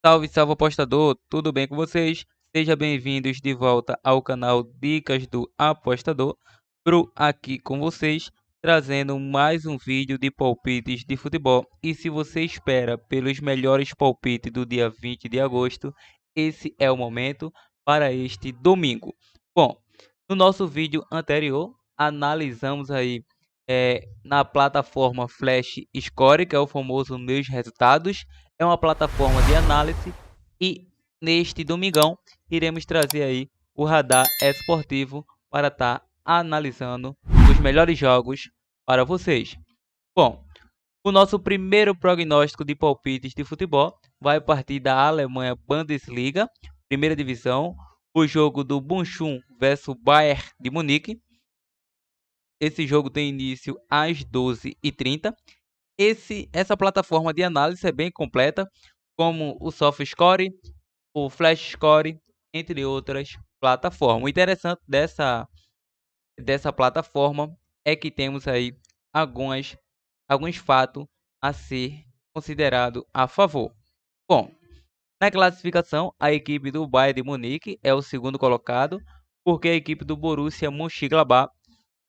Salve, salve apostador, tudo bem com vocês? Sejam bem-vindos de volta ao canal Dicas do Apostador. Pro aqui com vocês, trazendo mais um vídeo de palpites de futebol. E se você espera pelos melhores palpites do dia 20 de agosto, esse é o momento para este domingo. Bom, no nosso vídeo anterior, analisamos aí na plataforma Flash Score, que é o famoso Meus Resultados. É uma plataforma de análise e neste domingão iremos trazer aí o radar esportivo para estar analisando os melhores jogos para vocês. Bom, o nosso primeiro prognóstico de palpites de futebol vai partir da Alemanha Bundesliga, primeira divisão, o jogo do Bochum versus Bayern de Munique. Esse jogo tem início às 12h30. Essa plataforma de análise é bem completa, como o SofaScore, o FlashScore, entre outras plataformas. O interessante dessa plataforma é que temos aí alguns fatos a ser considerado a favor. Bom, na classificação, a equipe do Bayern de Munique é o segundo colocado, porque a equipe do Borussia Mönchengladbach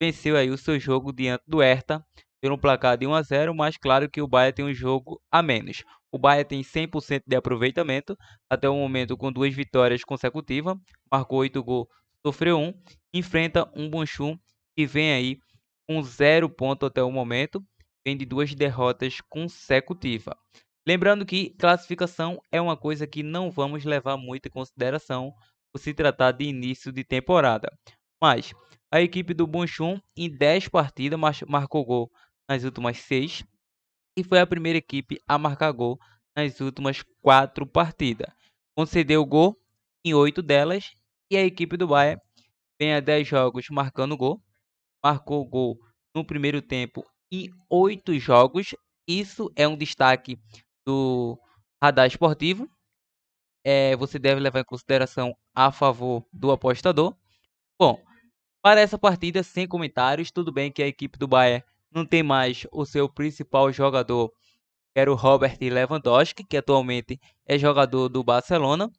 venceu aí o seu jogo diante do Hertha por um placar de 1-0, mas claro que o Bayern tem um jogo a menos. O Bayern tem 100% de aproveitamento até o momento, com 2 vitórias consecutivas, marcou 8 gols, sofreu 1, enfrenta um Bochum que vem aí com 0 ponto até o momento, vem de 2 derrotas consecutivas. Lembrando que classificação é uma coisa que não vamos levar muito em consideração por se tratar de início de temporada. Mas a equipe do Bochum, em 10 partidas, marcou gol nas últimas 6 e foi a primeira equipe a marcar gol nas últimas 4 partidas. Concedeu gol em 8 delas e a equipe do Bayern vem a 10 jogos marcando gol, marcou gol no primeiro tempo em 8 jogos. Isso é um destaque do radar esportivo. Você deve levar em consideração a favor do apostador. Bom, para essa partida, sem comentários, tudo bem que a equipe do Bayern não tem mais o seu principal jogador, que era o Robert Lewandowski, que atualmente é jogador do Barcelona,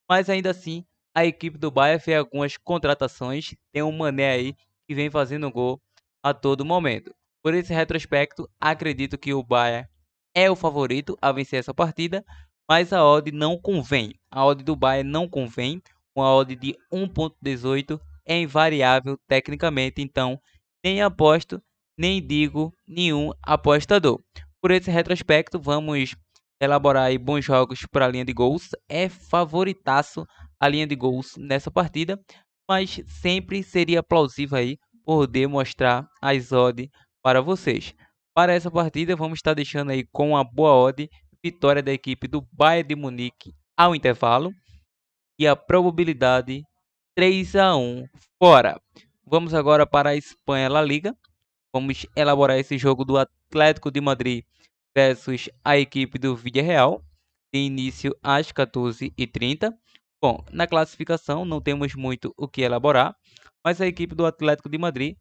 mas ainda assim a equipe do Bayern fez algumas contratações, tem um Mané aí que vem fazendo gol a todo momento. Por esse retrospecto, acredito que o Bayern é o favorito a vencer essa partida, mas a odd não convém. A odd do Bayern não convém, uma odd de 1.18 é invariável tecnicamente, então nem aposto, nem digo nenhum apostador. Por esse retrospecto, vamos elaborar aí bons jogos para a linha de gols. É favoritaço a linha de gols nessa partida, mas sempre seria plausível aí poder mostrar as odds para vocês. Para essa partida, vamos estar deixando aí com a boa odd vitória da equipe do Bayern de Munique ao intervalo e a probabilidade 3-1 fora. Vamos agora para a Espanha La Liga. Vamos elaborar esse jogo do Atlético de Madrid versus a equipe do Villarreal. Tem início às 14h30. Bom, na classificação não temos muito o que elaborar, mas a equipe do Atlético de Madrid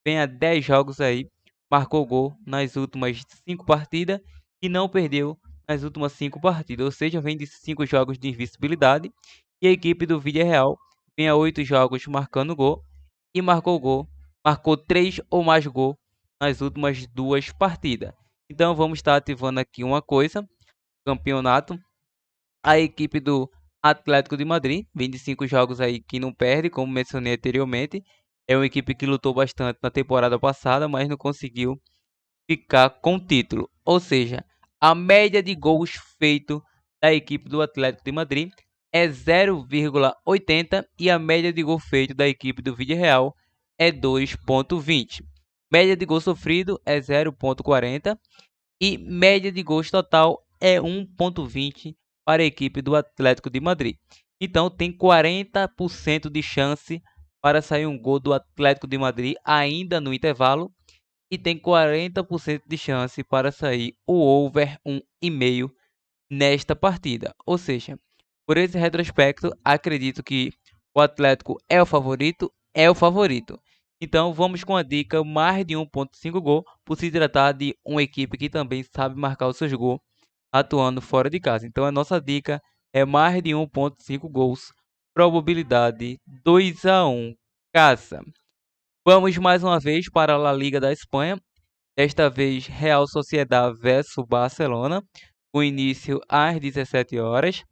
vem a 10 jogos aí, marcou gol nas últimas 5 partidas e não perdeu nas últimas 5 partidas, ou seja, vem de 5 jogos de invencibilidade. E a equipe do Villarreal vem a 8 jogos marcando gol e marcou 3 ou mais gols nas últimas 2 partidas. Então vamos estar ativando aqui uma coisa, campeonato. A equipe do Atlético de Madrid vem de 5 jogos aí que não perde, como mencionei anteriormente. É uma equipe que lutou bastante na temporada passada, mas não conseguiu ficar com o título. Ou seja, a média de gols feito da equipe do Atlético de Madrid é 0,80 e a média de gol feito da equipe do Villarreal é 2,20. Média de gol sofrido é 0,40 e média de gols total é 1,20 para a equipe do Atlético de Madrid. Então tem 40% de chance para sair um gol do Atlético de Madrid ainda no intervalo e tem 40% de chance para sair o over 1,5 nesta partida. Ou seja, por esse retrospecto, acredito que o Atlético é o favorito, Então vamos com a dica mais de 1,5 gol, por se tratar de uma equipe que também sabe marcar os seus gols atuando fora de casa. Então a nossa dica é mais de 1,5 gols, probabilidade 2-1, casa. Vamos mais uma vez para a La Liga da Espanha, desta vez Real Sociedad versus Barcelona, com início às 17 horas.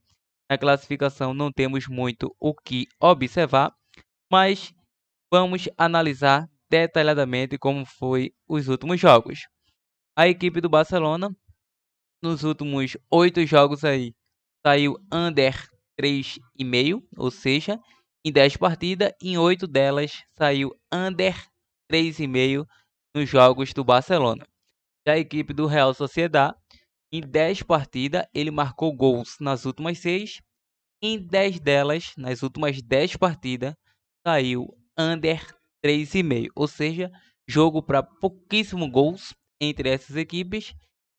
Na classificação não temos muito o que observar, mas vamos analisar detalhadamente como foi os últimos jogos. A equipe do Barcelona, nos últimos 8 jogos aí, saiu under 3,5, ou seja, em 10 partidas, em 8 delas saiu under 3,5 nos jogos do Barcelona. Já a equipe do Real Sociedad, em 10 partidas, ele marcou gols nas últimas 6. Em 10 delas, nas últimas 10 partidas, saiu under 3,5. Ou seja, jogo para pouquíssimo gols entre essas equipes.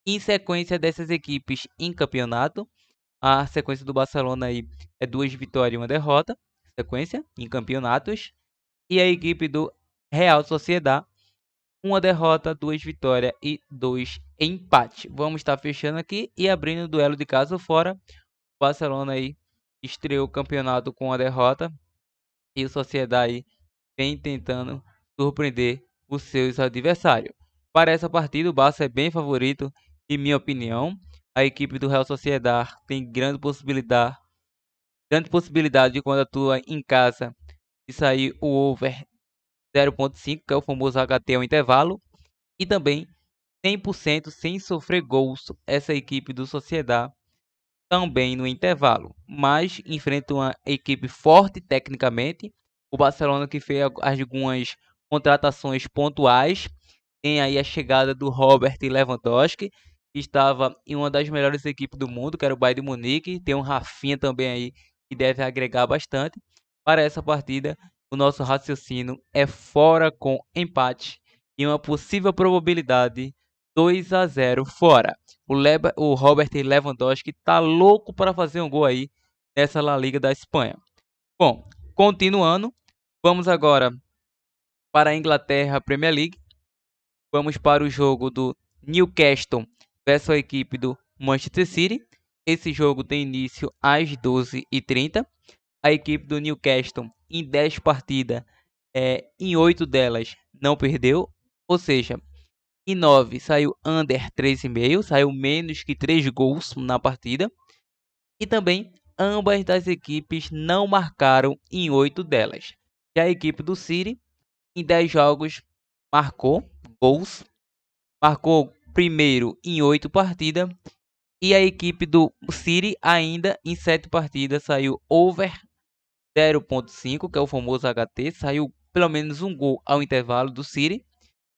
Em sequência dessas equipes em campeonato, a sequência do Barcelona aí é 2 vitórias e 1 derrota. Sequência em campeonatos. E a equipe do Real Sociedad, 1 derrota, 2 vitórias e 2 empate. Vamos estar fechando aqui e abrindo o duelo de casa ou fora. O Barcelona aí estreou o campeonato com a derrota e o Sociedad aí vem tentando surpreender os seus adversários. Para essa partida, o Barça é bem favorito, em minha opinião. A equipe do Real Sociedad tem grande possibilidade de, quando atua em casa, de sair o over 0,5, que é o famoso HT ao intervalo, e também 100% sem sofrer gols essa equipe do Sociedad também no intervalo, mas enfrenta uma equipe forte tecnicamente. O Barcelona, que fez algumas contratações pontuais, tem aí a chegada do Robert Lewandowski, que estava em uma das melhores equipes do mundo, que era o Bayern de Munique. Tem um Rafinha também aí, que deve agregar bastante. Para essa partida, o nosso raciocínio é fora com empate e uma possível probabilidade 2-0 fora. O Robert Lewandowski tá louco para fazer um gol aí nessa La Liga da Espanha. Bom, continuando, vamos agora para a Inglaterra Premier League. Vamos para o jogo do Newcastle versus a equipe do Manchester City. Esse jogo tem início às 12h30. A equipe do Newcastle, em 10 partidas, em 8 delas não perdeu, ou seja, em 9 saiu under 3,5, saiu menos que 3 gols na partida. E também ambas das equipes não marcaram em 8 delas. Já a equipe do City, em 10 jogos, marcou gols. Marcou primeiro em 8 partidas. E a equipe do City, ainda em 7 partidas, saiu over 0,5, que é o famoso HT. Saiu pelo menos um gol ao intervalo do City.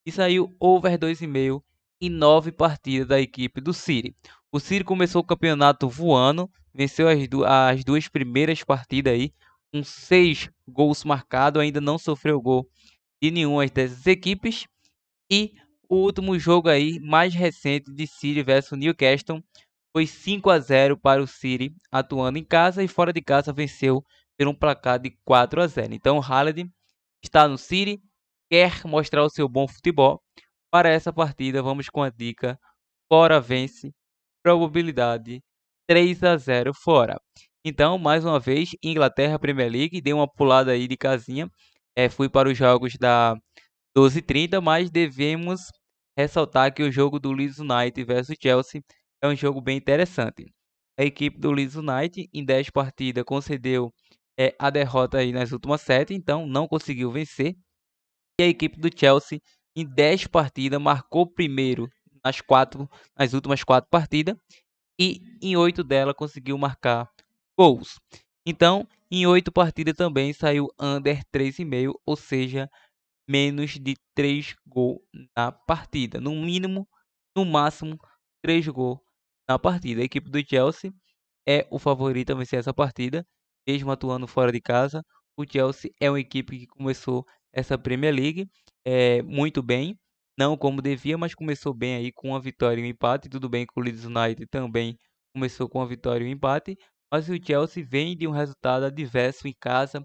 E saiu over 2,5 em 9 partidas da equipe do City. O City começou o campeonato voando, venceu as duas primeiras partidas aí, com 6 gols marcados, ainda não sofreu gol de nenhuma dessas equipes. E o último jogo aí, mais recente, de City versus Newcastle, foi 5-0 para o City, atuando em casa, e fora de casa venceu por um placar de 4-0. Então o Haaland está no City, quer mostrar o seu bom futebol. Para essa partida, vamos com a dica fora vence, probabilidade 3-0 fora. Então, mais uma vez, Inglaterra Premier League, dei uma pulada aí de casinha, fui para os jogos da 12h30, mas devemos ressaltar que o jogo do Leeds United versus Chelsea é um jogo bem interessante. A equipe do Leeds United, em 10 partidas, concedeu a derrota aí nas últimas 7, então não conseguiu vencer. E a equipe do Chelsea, em 10 partidas, marcou primeiro nas últimas 4 partidas, e em 8 delas conseguiu marcar gols. Então, em 8 partidas também saiu under 3,5, ou seja, menos de 3 gols na partida. No mínimo, no máximo, 3 gols na partida. A equipe do Chelsea é o favorito a vencer essa partida, mesmo atuando fora de casa. O Chelsea é uma equipe que começou essa Premier League muito bem, não como devia, mas começou bem aí com uma vitória e um empate. Tudo bem que o Leeds United também começou com uma vitória e um empate, mas o Chelsea vem de um resultado adverso em casa,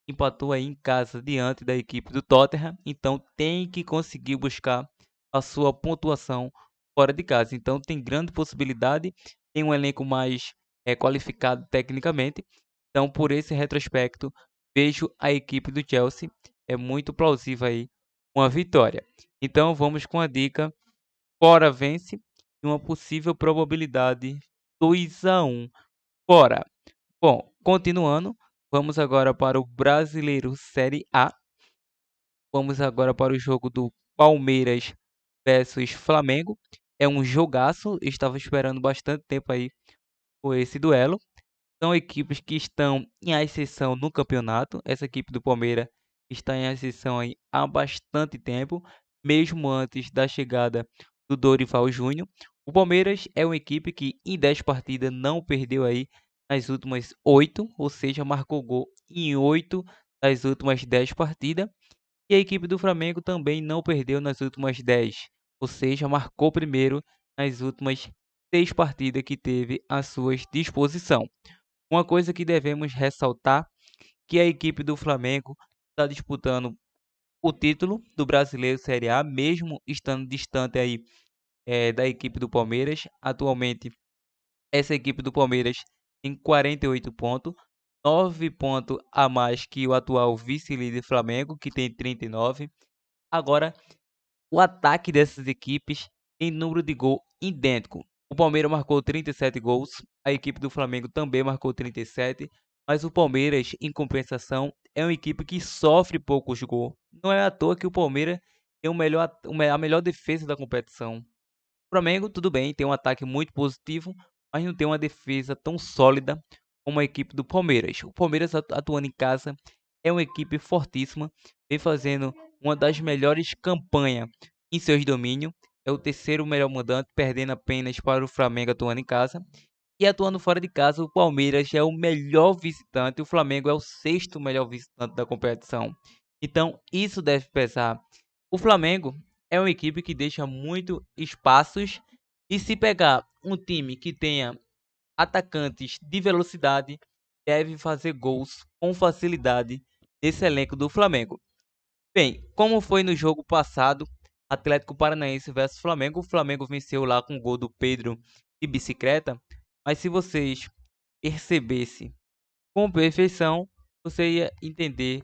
empatou aí em casa diante da equipe do Tottenham, então tem que conseguir buscar a sua pontuação fora de casa. Então tem grande possibilidade, tem um elenco mais qualificado tecnicamente. Então, por esse retrospecto, vejo a equipe do Chelsea muito plausível aí uma vitória. Então, vamos com a dica Fora vence e uma possível probabilidade 2-1. Fora. Bom, continuando, vamos agora para o Brasileiro Série A. Vamos agora para o jogo do Palmeiras versus Flamengo. É um jogaço, estava esperando bastante tempo aí por esse duelo. São equipes que estão em ascensão no campeonato. Essa equipe do Palmeiras está em ascensão aí há bastante tempo, mesmo antes da chegada do Dorival Júnior. O Palmeiras é uma equipe que em 10 partidas não perdeu aí nas últimas 8, ou seja, marcou gol em 8 das últimas 10 partidas. E a equipe do Flamengo também não perdeu nas últimas 10, ou seja, marcou primeiro nas últimas 6 partidas que teve à sua disposição. Uma coisa que devemos ressaltar que a equipe do Flamengo está disputando o título do Brasileiro Série A, mesmo estando distante aí da equipe do Palmeiras. Atualmente, essa equipe do Palmeiras tem 48 pontos, 9 pontos a mais que o atual vice-líder Flamengo, que tem 39. Agora, o ataque dessas equipes tem número de gol idêntico. O Palmeiras marcou 37 gols, a equipe do Flamengo também marcou 37, mas o Palmeiras, em compensação, é uma equipe que sofre poucos gols. Não é à toa que o Palmeiras tem a melhor defesa da competição. O Flamengo, tudo bem, tem um ataque muito positivo, mas não tem uma defesa tão sólida como a equipe do Palmeiras. O Palmeiras atuando em casa é uma equipe fortíssima, vem fazendo uma das melhores campanhas em seus domínios. É o terceiro melhor mandante, perdendo apenas para o Flamengo atuando em casa. E atuando fora de casa, o Palmeiras é o melhor visitante, o Flamengo é o sexto melhor visitante da competição. Então, isso deve pesar. O Flamengo é uma equipe que deixa muito espaços e se pegar um time que tenha atacantes de velocidade, deve fazer gols com facilidade nesse elenco do Flamengo. Bem, como foi no jogo passado, Atlético Paranaense versus Flamengo, o Flamengo venceu lá com o gol do Pedro de bicicleta, mas se vocês percebessem com perfeição, você ia entender o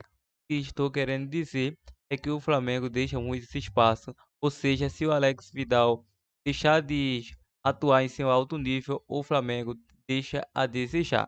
que estou querendo dizer é que o Flamengo deixa muito esse espaço, ou seja, se o Alex Vidal deixar de atuar em seu alto nível, o Flamengo deixa a desejar.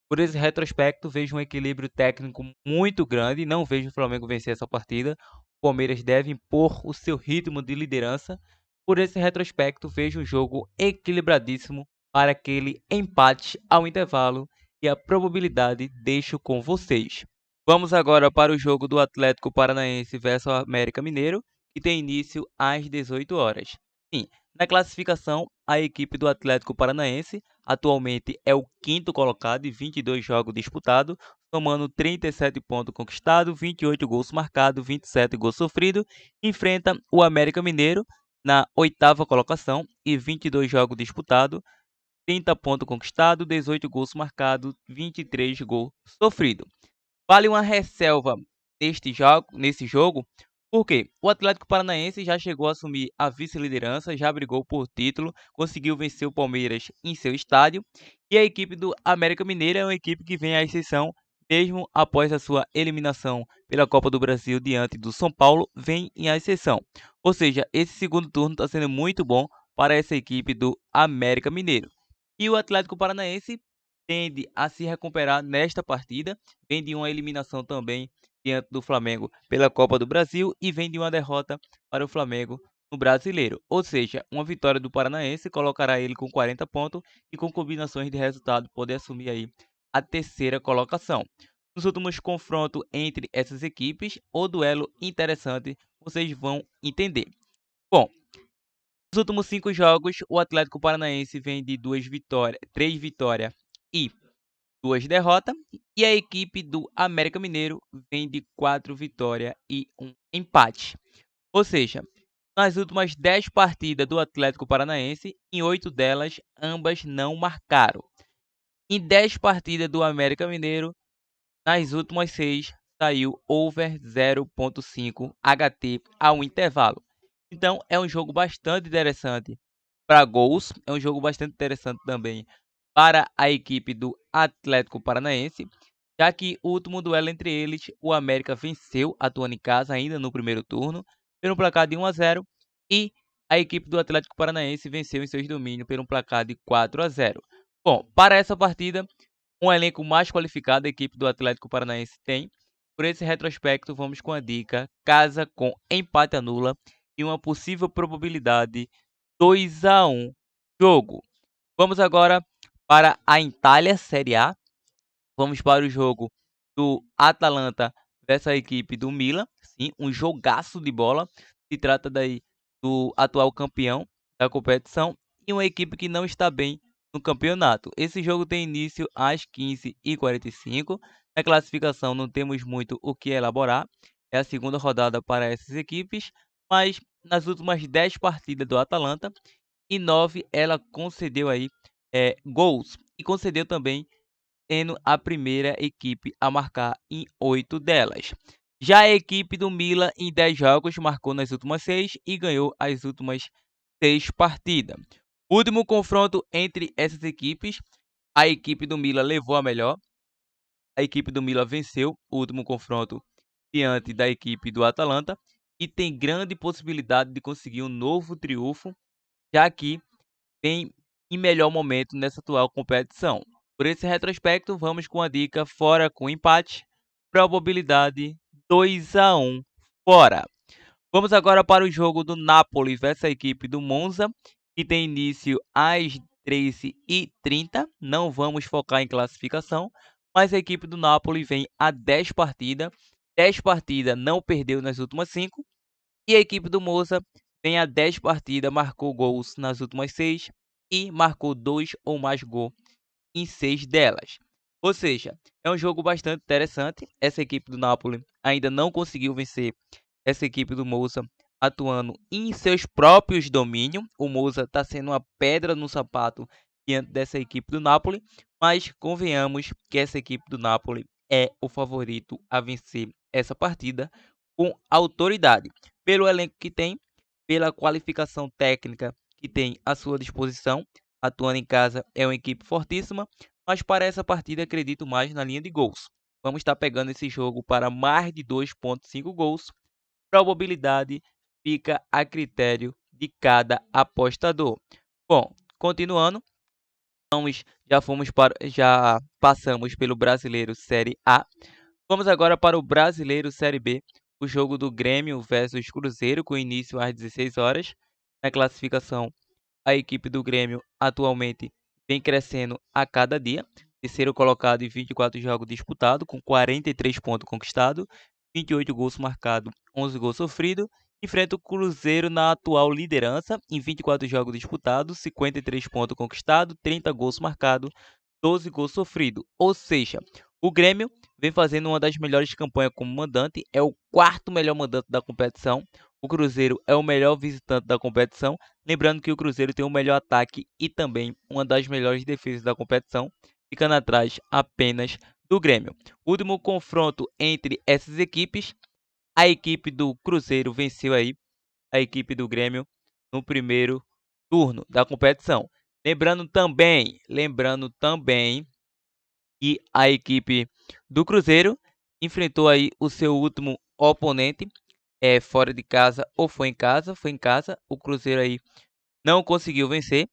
Por esse retrospecto, vejo um equilíbrio técnico muito grande, não vejo o Flamengo vencer essa partida. O Palmeiras deve impor o seu ritmo de liderança. Por esse retrospecto, vejo um jogo equilibradíssimo para aquele empate ao intervalo e a probabilidade deixo com vocês. Vamos agora para o jogo do Atlético Paranaense versus América Mineiro, que tem início às 18 horas. Sim, na classificação, a equipe do Atlético Paranaense atualmente é o quinto colocado de 22 jogos disputados, somando 37 pontos conquistados, 28 gols marcados, 27 gols sofridos. Enfrenta o América Mineiro na oitava colocação e 22 jogos disputados, 30 pontos conquistados, 18 gols marcados, 23 gols sofridos. Vale uma ressalva nesse jogo, porque o Atlético Paranaense já chegou a assumir a vice-liderança, já brigou por título, conseguiu vencer o Palmeiras em seu estádio, e a equipe do América Mineiro é uma equipe que vem à exceção, mesmo após a sua eliminação pela Copa do Brasil diante do São Paulo, vem em ascensão. Ou seja, esse segundo turno está sendo muito bom para essa equipe do América Mineiro. E o Atlético Paranaense tende a se recuperar nesta partida, vem de uma eliminação também diante do Flamengo pela Copa do Brasil e vem de uma derrota para o Flamengo no Brasileiro. Ou seja, uma vitória do Paranaense colocará ele com 40 pontos e com combinações de resultado poder assumir aí a terceira colocação. Nos últimos confrontos entre essas equipes, o duelo interessante, vocês vão entender. Bom, nos últimos 5 jogos, o Atlético Paranaense vem de 3 vitórias e 2 derrotas, e a equipe do América Mineiro vem de 4 vitórias e 1 empate. Ou seja, nas últimas 10 partidas do Atlético Paranaense, em 8 delas, ambas não marcaram. Em 10 partidas do América Mineiro, nas últimas 6, saiu over 0.5 HT ao intervalo. Então, é um jogo bastante interessante para gols, é um jogo bastante interessante também para a equipe do Atlético Paranaense, já que o último duelo entre eles, o América venceu, atuando em casa ainda no primeiro turno, pelo placar de 1-0, e a equipe do Atlético Paranaense venceu em seus domínios pelo placar de 4-0. Bom, para essa partida, um elenco mais qualificado a equipe do Atlético Paranaense tem. Por esse retrospecto, vamos com a dica casa com empate anula e uma possível probabilidade 2-1 jogo. Vamos agora para a Itália Série A. Vamos para o jogo do Atalanta versus a equipe do Milan. Sim, um jogaço de bola. Se trata daí do atual campeão da competição e uma equipe que não está bem no campeonato. Esse jogo tem início às 15h45. Na classificação não temos muito o que elaborar. É a segunda rodada para essas equipes, mas nas últimas 10 partidas do Atalanta, e 9 ela concedeu aí gols e concedeu também sendo a primeira equipe a marcar em 8 delas. Já a equipe do Milan, em 10 jogos, marcou nas últimas 6 e ganhou as últimas 6 partidas. Último confronto entre essas equipes, a equipe do Milan levou a melhor. A equipe do Milan venceu o último confronto diante da equipe do Atalanta e tem grande possibilidade de conseguir um novo triunfo, já que vem em melhor momento nessa atual competição. Por esse retrospecto, vamos com a dica fora com empate, probabilidade 2-1 fora. Vamos agora para o jogo do Napoli versus a equipe do Monza, que tem início às 13h30. Não vamos focar em classificação, mas a equipe do Napoli vem a 10 partidas. 10 partidas não perdeu nas últimas 5. E a equipe do Monza vem a 10 partidas, marcou gols nas últimas 6 e marcou 2 ou mais gols em 6 delas. Ou seja, é um jogo bastante interessante. Essa equipe do Napoli ainda não conseguiu vencer essa equipe do Monza atuando em seus próprios domínios. O Monza está sendo uma pedra no sapato diante dessa equipe do Napoli, mas convenhamos que essa equipe do Napoli é o favorito a vencer essa partida com autoridade, pelo elenco que tem, pela qualificação técnica que tem à sua disposição. Atuando em casa é uma equipe fortíssima, mas para essa partida acredito mais na linha de gols. Vamos estar pegando esse jogo para mais de 2,5 gols. Probabilidade fica a critério de cada apostador. Bom, continuando, já passamos pelo Brasileiro Série A. Vamos agora para o Brasileiro Série B, o jogo do Grêmio versus Cruzeiro, com início às 16 horas. Na classificação, a equipe do Grêmio atualmente vem crescendo a cada dia. Terceiro colocado em 24 jogos disputados, com 43 pontos conquistados, 28 gols marcados, 11 gols sofridos. Enfrenta o Cruzeiro na atual liderança, em 24 jogos disputados, 53 pontos conquistados, 30 gols marcados, 12 gols sofridos. Ou seja, o Grêmio vem fazendo uma das melhores campanhas como mandante, é o quarto melhor mandante da competição. O Cruzeiro é o melhor visitante da competição, lembrando que o Cruzeiro tem o melhor ataque e também uma das melhores defesas da competição, ficando atrás apenas do Grêmio. Último confronto entre essas equipes, a equipe do Cruzeiro venceu aí a equipe do Grêmio no primeiro turno da competição. Lembrando também que a equipe do Cruzeiro enfrentou aí o seu último oponente, fora de casa ou foi em casa. Foi em casa. O Cruzeiro aí não conseguiu vencer,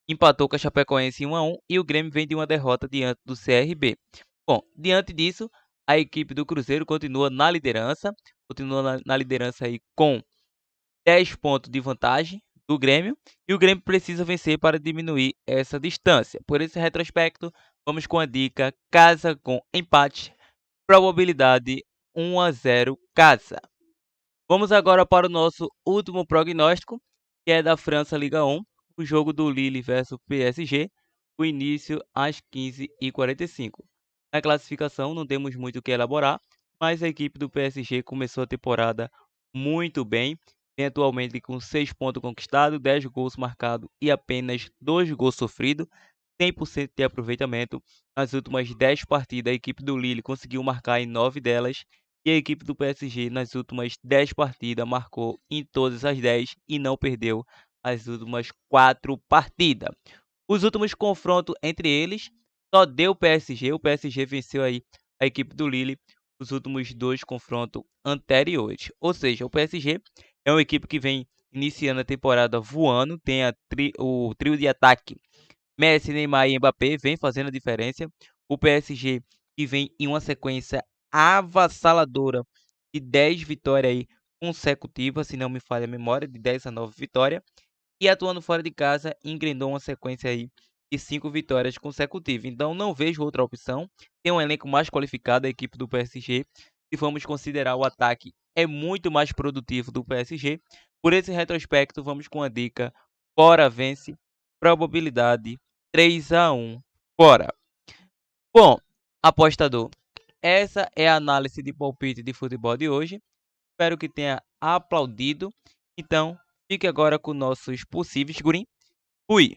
empatou com a Chapecoense em 1-1 e o Grêmio vem de uma derrota diante do CRB. Bom, diante disso, a equipe do Cruzeiro continua na liderança, na liderança aí com 10 pontos de vantagem do Grêmio, e o Grêmio precisa vencer para diminuir essa distância. Por esse retrospecto, vamos com a dica casa com empate, probabilidade 1-0 casa. Vamos agora para o nosso último prognóstico, que é da França Liga 1, o jogo do Lille versus PSG, o início às 15h45. Na classificação não temos muito o que elaborar, mas a equipe do PSG começou a temporada muito bem, tem atualmente com 6 pontos conquistados, 10 gols marcados e apenas 2 gols sofridos, 100% de aproveitamento. Nas últimas 10 partidas, a equipe do Lille conseguiu marcar em 9 delas, e a equipe do PSG nas últimas 10 partidas marcou em todas as 10 e não perdeu as últimas 4 partidas. Os últimos confrontos entre eles, só deu PSG. O PSG venceu aí a equipe do Lille os últimos 2 confrontos anteriores. Ou seja, o PSG é uma equipe que vem iniciando a temporada voando, tem o trio de ataque Messi, Neymar e Mbappé vem fazendo a diferença. O PSG que vem em uma sequência avassaladora de 10 vitórias aí consecutivas, se não me falha a memória, de 10 a 9 vitórias. E atuando fora de casa, engrenou uma sequência aí de 5 vitórias consecutivas. Então não vejo outra opção. Tem um elenco mais qualificado a equipe do PSG. Se formos considerar o ataque, é muito mais produtivo do PSG. Por esse retrospecto, vamos com a dica: Bora vence, probabilidade 3-1. Bora! Bom, apostador, essa é a análise de palpite de futebol de hoje. Espero que tenha aplaudido. Então, fique agora com nossos possíveis, Gurim. Fui!